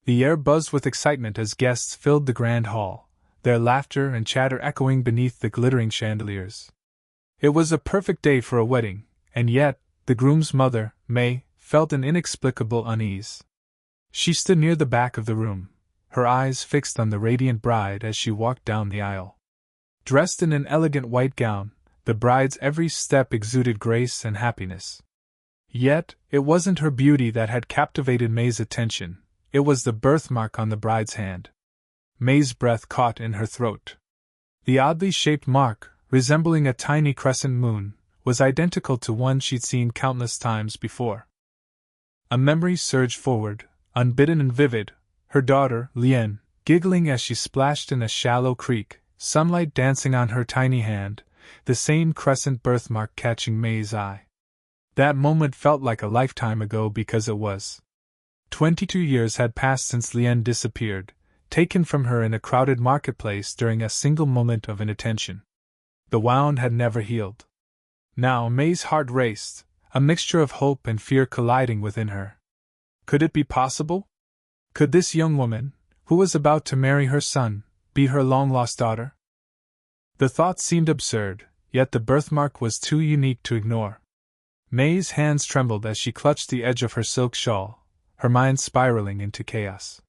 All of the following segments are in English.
The air buzzed with excitement as guests filled the grand hall, their laughter and chatter echoing beneath the glittering chandeliers. It was a perfect day for a wedding, and yet, the groom's mother, May, felt an inexplicable unease. She stood near the back of the room, her eyes fixed on the radiant bride as she walked down the aisle. Dressed in an elegant white gown, the bride's every step exuded grace and happiness. Yet, it wasn't her beauty that had captivated May's attention, it was the birthmark on the bride's hand. May's breath caught in her throat. The oddly shaped mark, resembling a tiny crescent moon, was identical to one she'd seen countless times before. A memory surged forward, unbidden and vivid, her daughter, Lien, giggling as she splashed in a shallow creek, sunlight dancing on her tiny hand, the same crescent birthmark catching May's eye. That moment felt like a lifetime ago because it was. 22 years had passed since Lien disappeared, taken from her in a crowded marketplace during a single moment of inattention. The wound had never healed. Now May's heart raced, a mixture of hope and fear colliding within her. Could it be possible? Could this young woman, who was about to marry her son, be her long-lost daughter? The thought seemed absurd, yet the birthmark was too unique to ignore. May's hands trembled as she clutched the edge of her silk shawl, her mind spiraling into chaos.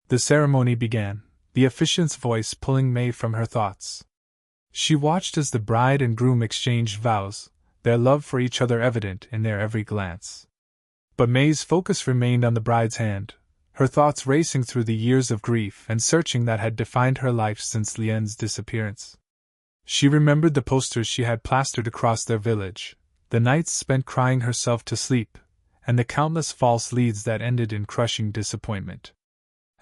The ceremony began, the officiant's voice pulling May from her thoughts. She watched as the bride and groom exchanged vows, their love for each other evident in their every glance. But May's focus remained on the bride's hand, her thoughts racing through the years of grief and searching that had defined her life since Lien's disappearance. She remembered the posters she had plastered across their village, the nights spent crying herself to sleep, and the countless false leads that ended in crushing disappointment.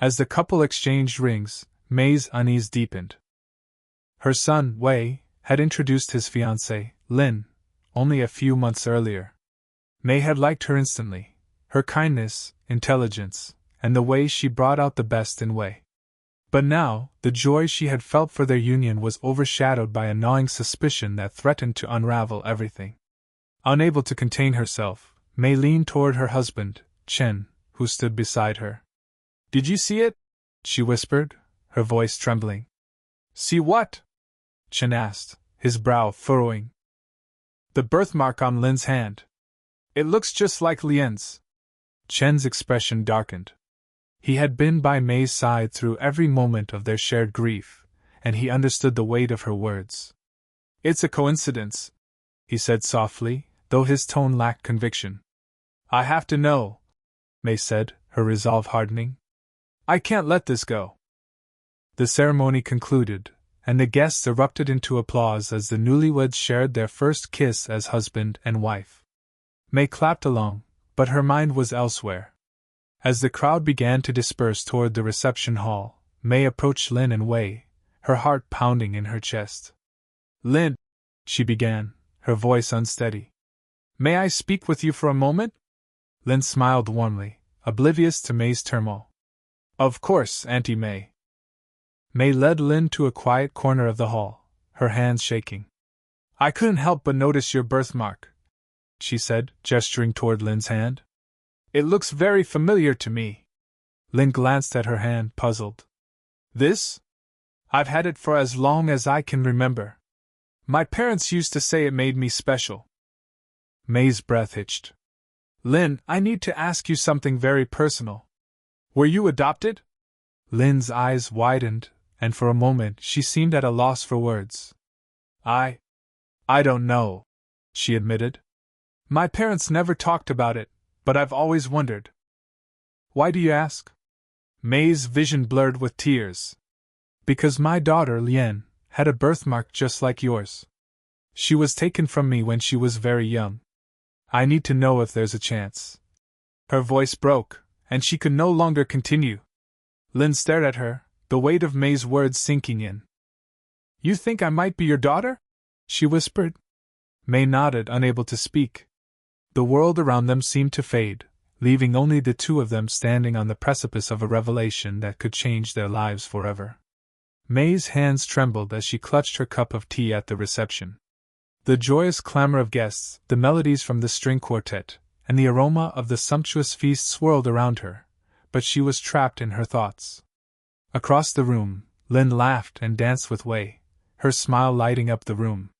As the couple exchanged rings, May's unease deepened. Her son, Wei, had introduced his fiancée, Lin, only a few months earlier. May had liked her instantly, her kindness, intelligence, and the way she brought out the best in Wei. But now, the joy she had felt for their union was overshadowed by a gnawing suspicion that threatened to unravel everything. Unable to contain herself, May leaned toward her husband, Chen, who stood beside her. "Did you see it?" she whispered, her voice trembling. "See what?" Chen asked, his brow furrowing. "The birthmark on Lin's hand. It looks just like Lien's." Chen's expression darkened. He had been by May's side through every moment of their shared grief, and he understood the weight of her words. "It's a coincidence," he said softly, though his tone lacked conviction. "I have to know," May said, her resolve hardening. "I can't let this go." The ceremony concluded, and the guests erupted into applause as the newlyweds shared their first kiss as husband and wife. May clapped along, but her mind was elsewhere. As the crowd began to disperse toward the reception hall, May approached Lin and Wei, her heart pounding in her chest. "Lin," she began, her voice unsteady. "May I speak with you for a moment?" Lin smiled warmly, oblivious to May's turmoil. "Of course, Auntie May." May led Lin to a quiet corner of the hall, her hands shaking. "I couldn't help but notice your birthmark," she said, gesturing toward Lin's hand. "It looks very familiar to me." Lin glanced at her hand, puzzled. "This? I've had it for as long as I can remember. My parents used to say it made me special." May's breath hitched. "Lin, I need to ask you something very personal. Were you adopted?" Lin's eyes widened, and for a moment she seemed at a loss for words. I don't know," she admitted. "My parents never talked about it, but I've always wondered." "Why do you ask?" May's vision blurred with tears. "Because my daughter, Lien, had a birthmark just like yours. She was taken from me when she was very young. I need to know if there's a chance." Her voice broke, and she could no longer continue. Lin stared at her, the weight of May's words sinking in. "You think I might be your daughter?" she whispered. May nodded, unable to speak. The world around them seemed to fade, leaving only the two of them standing on the precipice of a revelation that could change their lives forever. May's hands trembled as she clutched her cup of tea at the reception. The joyous clamor of guests, the melodies from the string quartet, and the aroma of the sumptuous feast swirled around her, but she was trapped in her thoughts. Across the room, Lynn laughed and danced with Wei, her smile lighting up the room.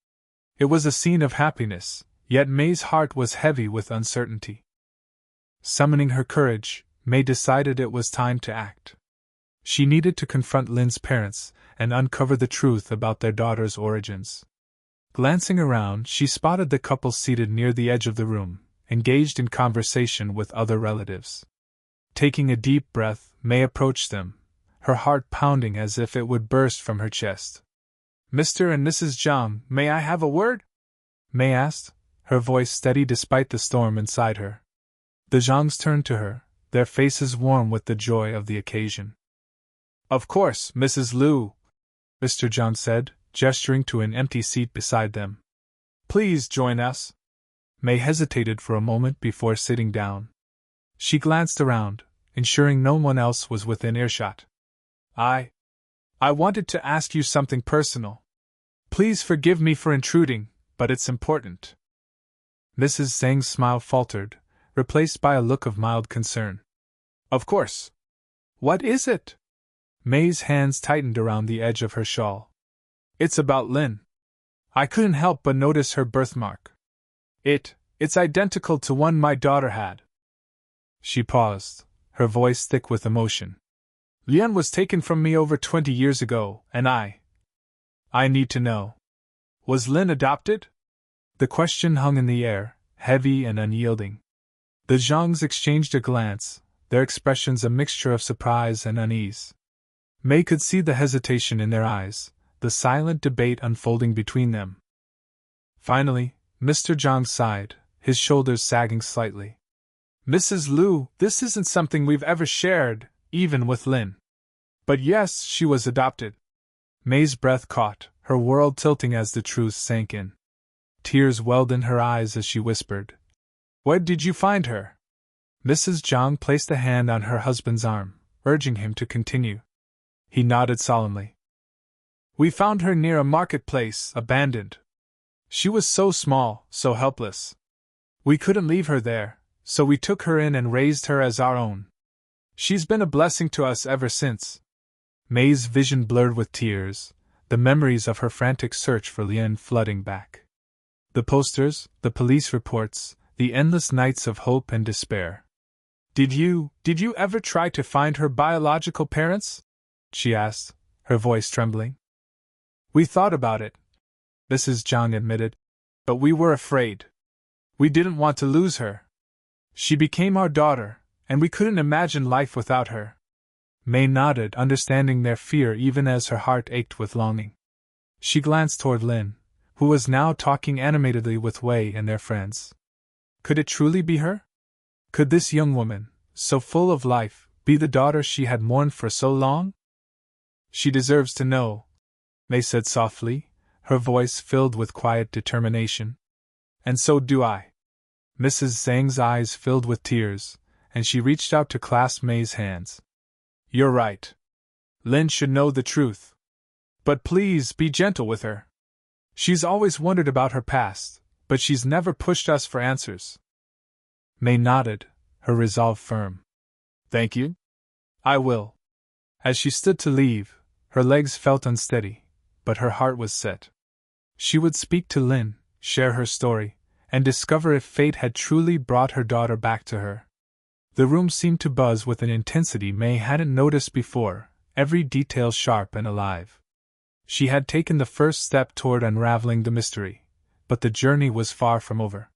It was a scene of happiness, yet May's heart was heavy with uncertainty. Summoning her courage, May decided it was time to act. She needed to confront Lynn's parents and uncover the truth about their daughter's origins. Glancing around, she spotted the couple seated near the edge of the room, engaged in conversation with other relatives. Taking a deep breath, May approached them, her heart pounding as if it would burst from her chest. "Mr. and Mrs. Zhang, may I have a word?" May asked, her voice steady despite the storm inside her. The Zhangs turned to her, their faces warm with the joy of the occasion. "Of course, Mrs. Liu," Mr. Zhang said, gesturing to an empty seat beside them. "Please join us." May hesitated for a moment before sitting down. She glanced around, ensuring no one else was within earshot. I wanted to ask you something personal. Please forgive me for intruding, but it's important." Mrs. Zhang's smile faltered, replaced by a look of mild concern. "Of course. What is it?" May's hands tightened around the edge of her shawl. "It's about Lynn. I couldn't help but notice her birthmark. It's identical to one my daughter had." She paused, her voice thick with emotion. "Lynn was taken from me over 20 years ago, and I need to know. Was Lynn adopted?" The question hung in the air, heavy and unyielding. The Zhangs exchanged a glance, their expressions a mixture of surprise and unease. May could see the hesitation in their eyes, the silent debate unfolding between them. Finally, Mr. Zhang sighed, his shoulders sagging slightly. "Mrs. Liu, this isn't something we've ever shared, even with Lynn. But yes, she was adopted." May's breath caught, her world tilting as the truth sank in. Tears welled in her eyes as she whispered, "Where did you find her?" Mrs. Zhang placed a hand on her husband's arm, urging him to continue. He nodded solemnly. "We found her near a marketplace, abandoned. She was so small, so helpless. We couldn't leave her there, so we took her in and raised her as our own. She's been a blessing to us ever since." May's vision blurred with tears, the memories of her frantic search for Lynn flooding back. The posters, the police reports, the endless nights of hope and despair. Did you ever try to find her biological parents?" she asked, her voice trembling. "We thought about it," Mrs. Zhang admitted, "but we were afraid. We didn't want to lose her. She became our daughter, and we couldn't imagine life without her." May nodded, understanding their fear even as her heart ached with longing. She glanced toward Lynn, who was now talking animatedly with Wei and their friends. Could it truly be her? Could this young woman, so full of life, be the daughter she had mourned for so long? "She deserves to know," May said softly, her voice filled with quiet determination. "And so do I." Mrs. Zhang's eyes filled with tears, and she reached out to clasp May's hands. "You're right. Lynn should know the truth. But please be gentle with her. She's always wondered about her past, but she's never pushed us for answers." May nodded, her resolve firm. "Thank you. I will." As she stood to leave, her legs felt unsteady, but her heart was set. She would speak to Lynn, share her story, and discover if fate had truly brought her daughter back to her. The room seemed to buzz with an intensity May hadn't noticed before, every detail sharp and alive. She had taken the first step toward unraveling the mystery, but the journey was far from over.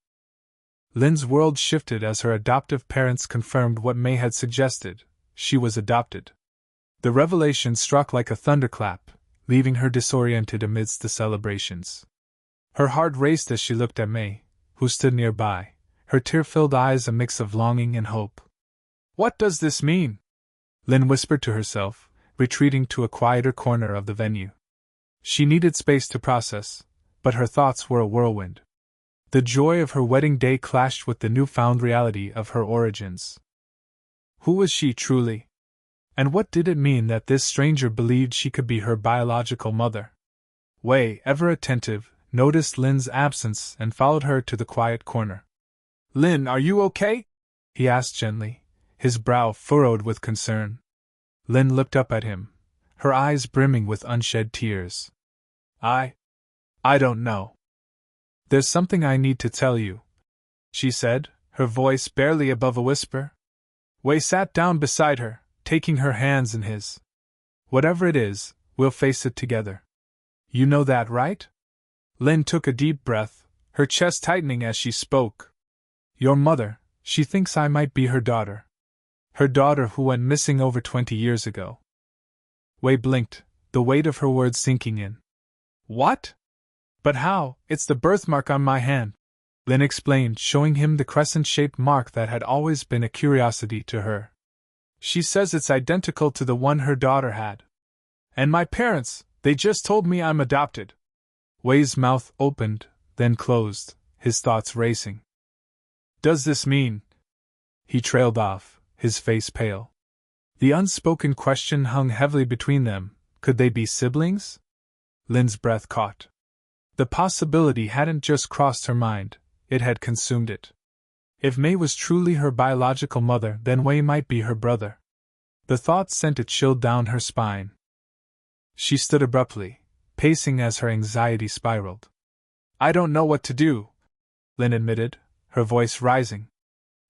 Lynn's world shifted as her adoptive parents confirmed what May had suggested: she was adopted. The revelation struck like a thunderclap, leaving her disoriented amidst the celebrations. Her heart raced as she looked at May, who stood nearby, her tear-filled eyes a mix of longing and hope. "What does this mean?" Lynn whispered to herself, retreating to a quieter corner of the venue. She needed space to process, but her thoughts were a whirlwind. The joy of her wedding day clashed with the newfound reality of her origins. Who was she truly? And what did it mean that this stranger believed she could be her biological mother? Wei, ever attentive, noticed Lynn's absence and followed her to the quiet corner. "Lynn, are you okay?" he asked gently, his brow furrowed with concern. Lynn looked up at him, her eyes brimming with unshed tears. I don't know. There's something I need to tell you, she said, her voice barely above a whisper. Wei sat down beside her, taking her hands in his. Whatever it is, we'll face it together. You know that, right? Lynn took a deep breath, her chest tightening as she spoke. Your mother, she thinks I might be her daughter. Her daughter who went missing over 20 years ago. Wei blinked, the weight of her words sinking in. What? But how? It's the birthmark on my hand, Lynn explained, showing him the crescent-shaped mark that had always been a curiosity to her. She says it's identical to the one her daughter had. And my parents, they just told me I'm adopted. Wei's mouth opened, then closed, his thoughts racing. Does this mean? He trailed off, his face pale. The unspoken question hung heavily between them. Could they be siblings? Lynn's breath caught. The possibility hadn't just crossed her mind, it had consumed it. If Mei was truly her biological mother, then Wei might be her brother. The thought sent a chill down her spine. She stood abruptly, pacing as her anxiety spiraled. I don't know what to do, Lynn admitted, her voice rising.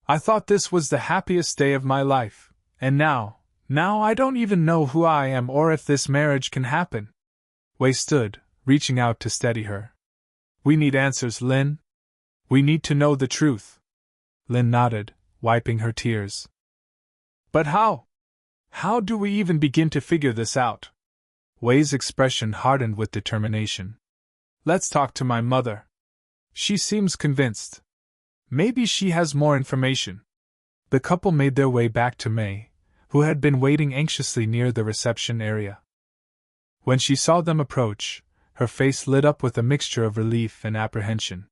I thought this was the happiest day of my life, and now I don't even know who I am or if this marriage can happen. Wei stood, reaching out to steady her. We need answers, Lynn. We need to know the truth. Lynn nodded, wiping her tears. But how? How do we even begin to figure this out? Wei's expression hardened with determination. Let's talk to my mother. She seems convinced. Maybe she has more information. The couple made their way back to Mei, who had been waiting anxiously near the reception area. When she saw them approach, her face lit up with a mixture of relief and apprehension.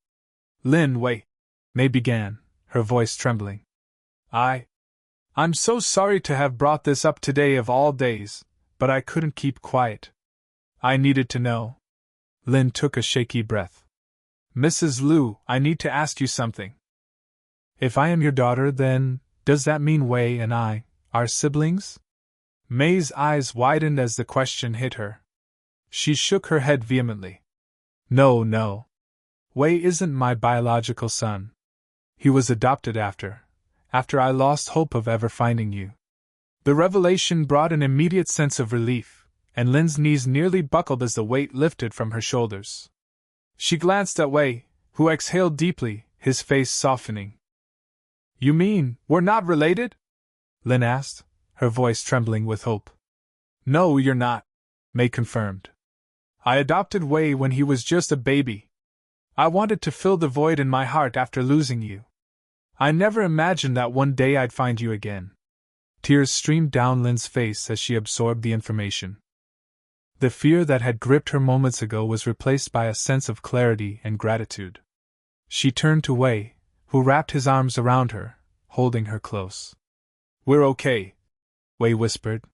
Lynn, wait, Mei began, her voice trembling. I'm so sorry to have brought this up today of all days, but I couldn't keep quiet. I needed to know. Lynn took a shaky breath. Mrs. Liu, I need to ask you something. If I am your daughter, then, does that mean Wei and I are siblings? Mei's eyes widened as the question hit her. She shook her head vehemently. No. Wei isn't my biological son. He was adopted after I lost hope of ever finding you. The revelation brought an immediate sense of relief, and Lynn's knees nearly buckled as the weight lifted from her shoulders. She glanced at Wei, who exhaled deeply, his face softening. You mean, we're not related? Lynn asked, her voice trembling with hope. No, you're not, Mei confirmed. I adopted Wei when he was just a baby. I wanted to fill the void in my heart after losing you. I never imagined that one day I'd find you again. Tears streamed down Lynn's face as she absorbed the information. The fear that had gripped her moments ago was replaced by a sense of clarity and gratitude. She turned to Wei, who wrapped his arms around her, holding her close. We're okay, Wei whispered.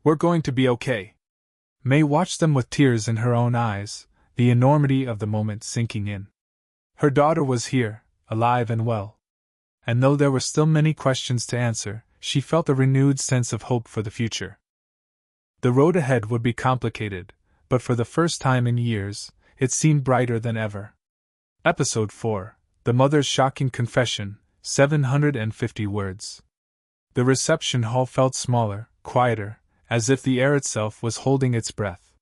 We're going to be okay. Mei watched them with tears in her own eyes, the enormity of the moment sinking in. Her daughter was here, alive and well. And though there were still many questions to answer, she felt a renewed sense of hope for the future. The road ahead would be complicated, but for the first time in years, it seemed brighter than ever. Episode 4, The Mother's Shocking Confession, 750 words. The reception hall felt smaller, quieter, as if the air itself was holding its breath.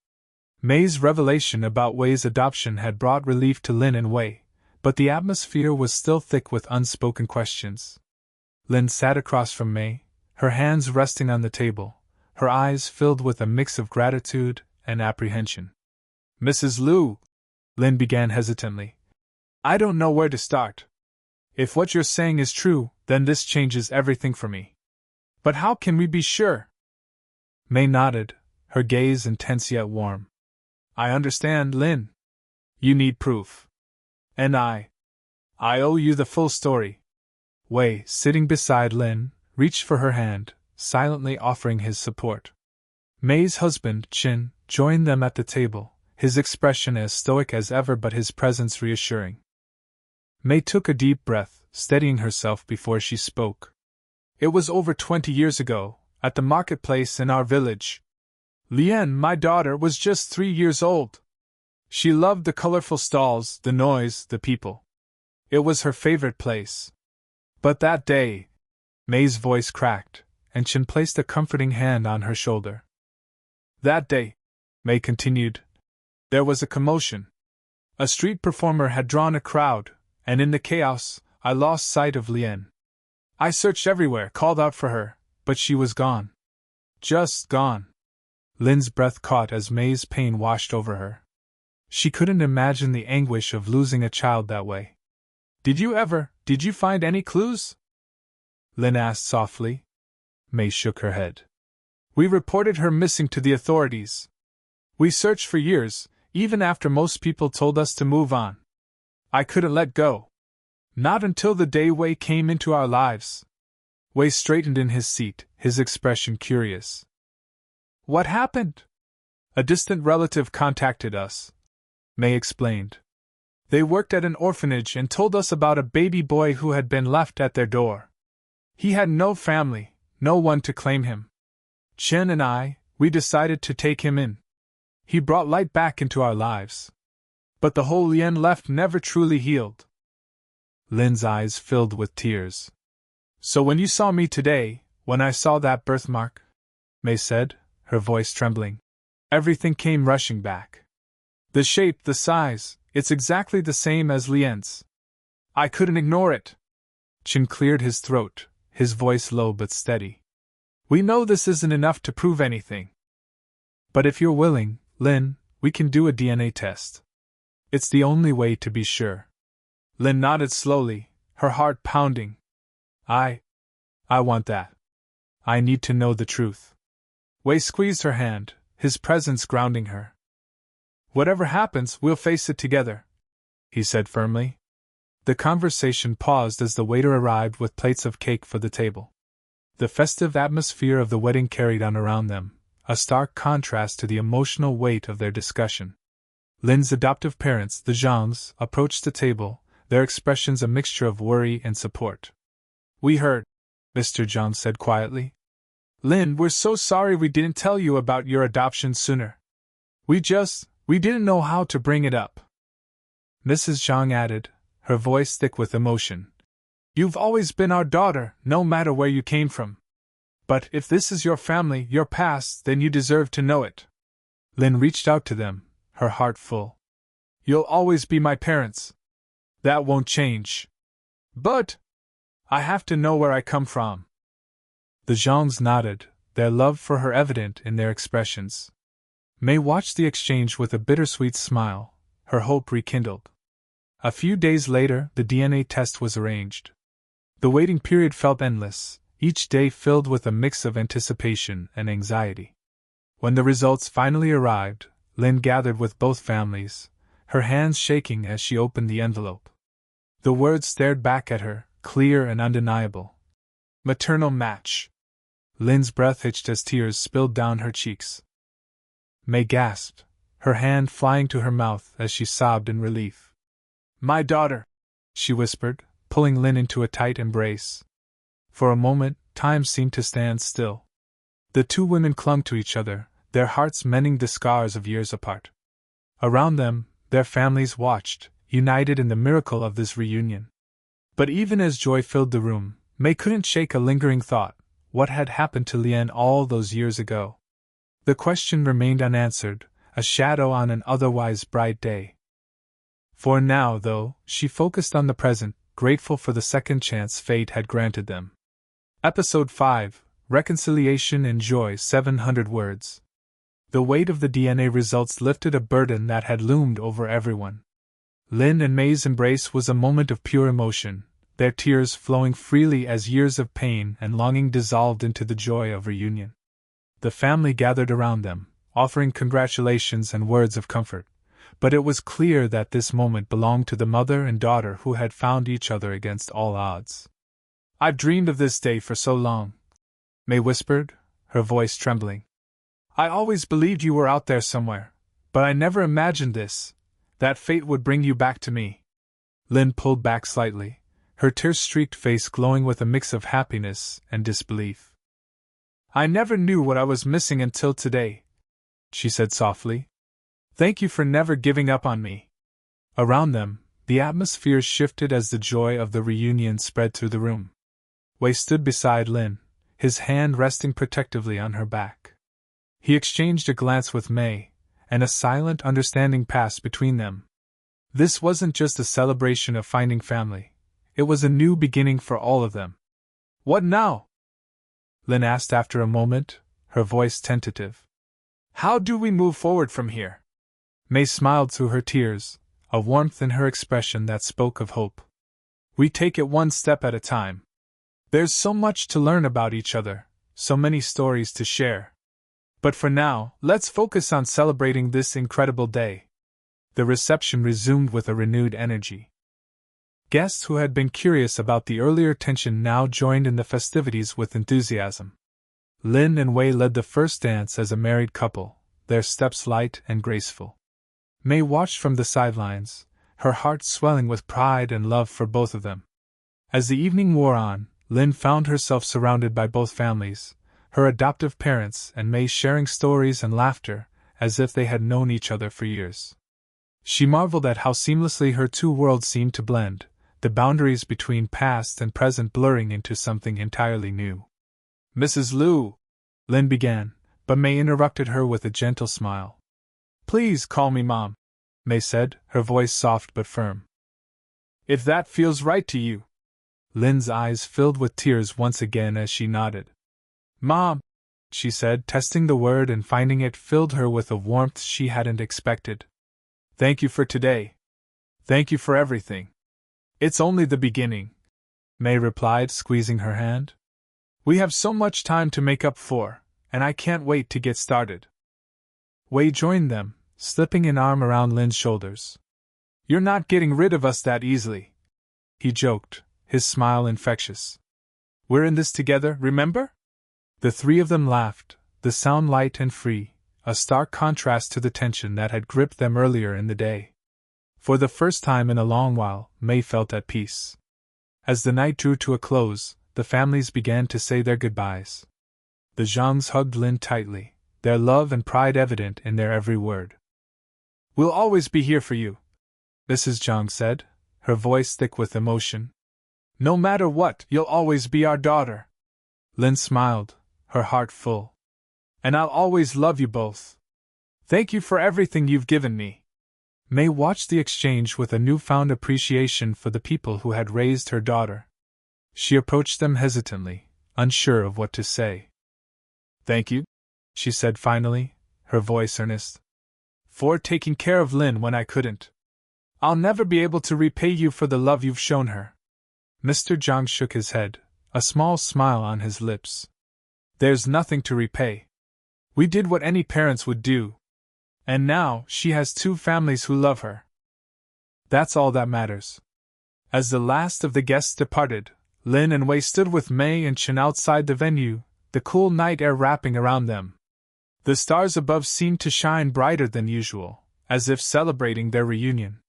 Mei's revelation about Wei's adoption had brought relief to Lynn and Wei, but the atmosphere was still thick with unspoken questions. Lynn sat across from Mei, her hands resting on the table, her eyes filled with a mix of gratitude and apprehension. Mrs. Liu, Lynn began hesitantly. I don't know where to start. If what you're saying is true, then this changes everything for me. But how can we be sure? Mei nodded, her gaze intense yet warm. I understand, Lynn. You need proof. And I owe you the full story. Wei, sitting beside Lynn, reached for her hand, silently offering his support. Mei's husband, Qin, joined them at the table, his expression as stoic as ever but his presence reassuring. Mei took a deep breath, steadying herself before she spoke. It was over 20 years ago, at the marketplace in our village. Lien, my daughter, was just 3 years old. She loved the colorful stalls, the noise, the people. It was her favorite place. But that day, May's voice cracked, and Chin placed a comforting hand on her shoulder. That day, May continued, there was a commotion. A street performer had drawn a crowd, and in the chaos, I lost sight of Lien. I searched everywhere, called out for her, but she was gone. Just gone. Lin's breath caught as May's pain washed over her. She couldn't imagine the anguish of losing a child that way. Did you find any clues? Lin asked softly. May shook her head. We reported her missing to the authorities. We searched for years, even after most people told us to move on. I couldn't let go. Not until the day Wei came into our lives. Wei straightened in his seat, his expression curious. What happened? A distant relative contacted us, May explained. They worked at an orphanage and told us about a baby boy who had been left at their door. He had no family, no one to claim him. Chen and we decided to take him in. He brought light back into our lives. But the hole Lien left never truly healed. Lin's eyes filled with tears. So when you saw me today, when I saw that birthmark, May said, her voice trembling, everything came rushing back. The shape, the size, it's exactly the same as Lien's. I couldn't ignore it. Chin cleared his throat, his voice low but steady. We know this isn't enough to prove anything. But if you're willing, Lin, we can do a DNA test. It's the only way to be sure. Lin nodded slowly, her heart pounding. I want that. I need to know the truth. Wei squeezed her hand, his presence grounding her. Whatever happens, we'll face it together, he said firmly. The conversation paused as the waiter arrived with plates of cake for the table. The festive atmosphere of the wedding carried on around them, a stark contrast to the emotional weight of their discussion. Lin's adoptive parents, the Zhangs, approached the table, their expressions a mixture of worry and support. We heard, Mr. Zhang said quietly. Lin, we're so sorry we didn't tell you about your adoption sooner. We didn't know how to bring it up. Mrs. Zhang added, her voice thick with emotion. You've always been our daughter, no matter where you came from. But if this is your family, your past, then you deserve to know it. Lin reached out to them, her heart full. You'll always be my parents. That won't change. But I have to know where I come from. The Zhangs nodded, their love for her evident in their expressions. May watched the exchange with a bittersweet smile, her hope rekindled. A few days later, the DNA test was arranged. The waiting period felt endless, each day filled with a mix of anticipation and anxiety. When the results finally arrived, Lin gathered with both families, her hands shaking as she opened the envelope. The words stared back at her, clear and undeniable. Maternal match. Lin's breath hitched as tears spilled down her cheeks. May gasped, her hand flying to her mouth as she sobbed in relief. My daughter, she whispered, pulling Lin into a tight embrace. For a moment, time seemed to stand still. The two women clung to each other, their hearts mending the scars of years apart. Around them, their families watched, united in the miracle of this reunion. But even as joy filled the room, May couldn't shake a lingering thought. What had happened to Lien all those years ago? The question remained unanswered, a shadow on an otherwise bright day. For now, though, she focused on the present, grateful for the second chance fate had granted them. Episode 5, Reconciliation and Joy, 700 words. The weight of the DNA results lifted a burden that had loomed over everyone. Lin and May's embrace was a moment of pure emotion, their tears flowing freely as years of pain and longing dissolved into the joy of reunion. The family gathered around them, offering congratulations and words of comfort, but it was clear that this moment belonged to the mother and daughter who had found each other against all odds. I've dreamed of this day for so long, May whispered, her voice trembling. I always believed you were out there somewhere, but I never imagined this, that fate would bring you back to me. Lin pulled back slightly, her tear-streaked face glowing with a mix of happiness and disbelief. "I never knew what I was missing until today," she said softly. "Thank you for never giving up on me." Around them, the atmosphere shifted as the joy of the reunion spread through the room. Wei stood beside Lin, his hand resting protectively on her back. He exchanged a glance with Mei, and a silent understanding passed between them. This wasn't just a celebration of finding family, it was a new beginning for all of them. "What now?" Lin asked after a moment, her voice tentative. "How do we move forward from here?" Mei smiled through her tears, a warmth in her expression that spoke of hope. "We take it one step at a time. There's so much to learn about each other, so many stories to share. But for now, let's focus on celebrating this incredible day." The reception resumed with a renewed energy. Guests who had been curious about the earlier tension now joined in the festivities with enthusiasm. Lin and Wei led the first dance as a married couple, their steps light and graceful. Mei watched from the sidelines, her heart swelling with pride and love for both of them. As the evening wore on, Lin found herself surrounded by both families, her adoptive parents and Mei sharing stories and laughter, as if they had known each other for years. She marveled at how seamlessly her two worlds seemed to blend, the boundaries between past and present blurring into something entirely new. "Mrs. Liu," Lin began, but Mei interrupted her with a gentle smile. "Please call me Mom," Mei said, her voice soft but firm. "If that feels right to you." Lin's eyes filled with tears once again as she nodded. "Mom," she said, testing the word and finding it filled her with a warmth she hadn't expected. "Thank you for today. Thank you for everything. It's only the beginning," Mei replied, squeezing her hand. "We have so much time to make up for, and I can't wait to get started." Wei joined them, slipping an arm around Lin's shoulders. "You're not getting rid of us that easily," he joked, his smile infectious. "We're in this together, remember?" The three of them laughed, the sound light and free, a stark contrast to the tension that had gripped them earlier in the day. For the first time in a long while, Mei felt at peace. As the night drew to a close, the families began to say their goodbyes. The Zhangs hugged Lin tightly, their love and pride evident in their every word. "We'll always be here for you," Mrs. Zhang said, her voice thick with emotion. "No matter what, you'll always be our daughter." Lin smiled, her heart full. "And I'll always love you both. Thank you for everything you've given me." Mei watched the exchange with a newfound appreciation for the people who had raised her daughter. She approached them hesitantly, unsure of what to say. "Thank you," she said finally, her voice earnest, "for taking care of Lin when I couldn't. I'll never be able to repay you for the love you've shown her." Mr. Zhang shook his head, a small smile on his lips. "There's nothing to repay. We did what any parents would do. And now, she has two families who love her. That's all that matters." As the last of the guests departed, Lin and Wei stood with Mei and Chen outside the venue, the cool night air wrapping around them. The stars above seemed to shine brighter than usual, as if celebrating their reunion.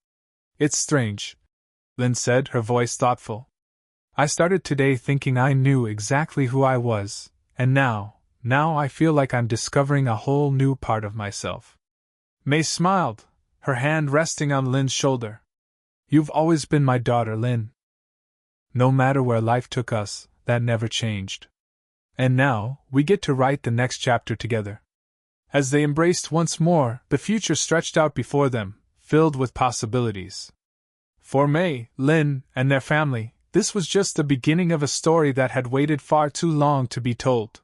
"It's strange," Lin said, her voice thoughtful. "I started today thinking I knew exactly who I was, and now I feel like I'm discovering a whole new part of myself." Mei smiled, her hand resting on Lin's shoulder. "You've always been my daughter, Lin. No matter where life took us, that never changed. And now, we get to write the next chapter together." As they embraced once more, the future stretched out before them, filled with possibilities. For Mei, Lin, and their family, this was just the beginning of a story that had waited far too long to be told.